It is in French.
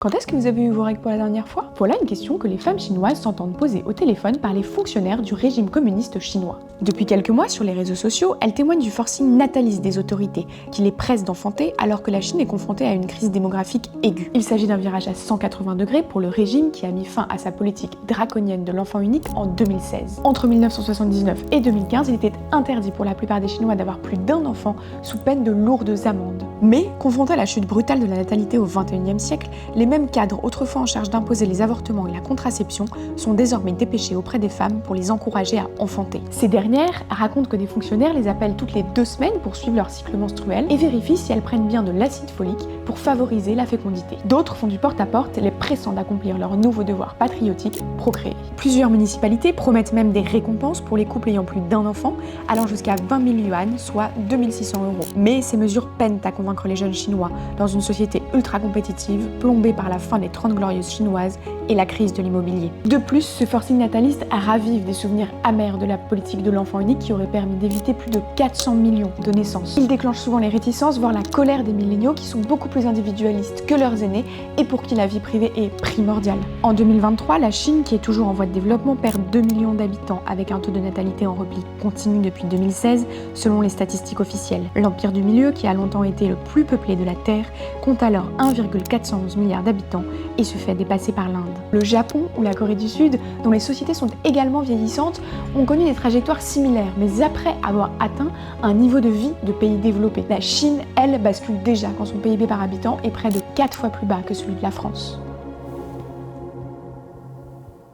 Quand est-ce que vous avez eu vos règles pour la dernière fois? Voilà une question que les femmes chinoises s'entendent poser au téléphone par les fonctionnaires du régime communiste chinois. Depuis quelques mois, sur les réseaux sociaux, elles témoignent du forcing nataliste des autorités, qui les pressent d'enfanter alors que la Chine est confrontée à une crise démographique aiguë. Il s'agit d'un virage à 180 degrés pour le régime qui a mis fin à sa politique draconienne de l'enfant unique en 2016. Entre 1979 et 2015, il était interdit pour la plupart des Chinois d'avoir plus d'un enfant sous peine de lourdes amendes. Mais, confrontés à la chute brutale de la natalité au XXIe siècle, les mêmes cadres autrefois en charge d'imposer les avortements et la contraception sont désormais dépêchés auprès des femmes pour les encourager à enfanter. Ces dernières racontent que des fonctionnaires les appellent toutes les 2 semaines pour suivre leur cycle menstruel et vérifient si elles prennent bien de l'acide folique pour favoriser la fécondité. D'autres font du porte-à-porte, les pressant d'accomplir leur nouveau devoir patriotique, procréer. Plusieurs municipalités promettent même des récompenses pour les couples ayant plus d'un enfant, allant jusqu'à 20 000 yuan, soit 2 600 €. Mais ces mesures peinent à convaincre les jeunes Chinois dans une société ultra compétitive, plombée par la fin des 30 glorieuses chinoises et la crise de l'immobilier. De plus, ce forcing nataliste ravive des souvenirs amers de la politique de l'enfant unique qui aurait permis d'éviter plus de 400 millions de naissances. Il déclenche souvent les réticences, voire la colère des milléniaux qui sont beaucoup plus individualistes que leurs aînés et pour qui la vie privée est primordiale. En 2023, la Chine, qui est toujours en voie de développement, perd 2 millions d'habitants avec un taux de natalité en repli continu depuis 2016, selon les statistiques officielles. L'Empire du Milieu, qui a longtemps été le plus peuplé de la Terre, compte alors 1,411 milliards d'habitants et se fait dépasser par l'Inde. Le Japon ou la Corée du Sud, dont les sociétés sont également vieillissantes, ont connu des trajectoires similaires, mais après avoir atteint un niveau de vie de pays développés. La Chine, elle, bascule déjà quand son PIB par habitant est près de 4 fois plus bas que celui de la France.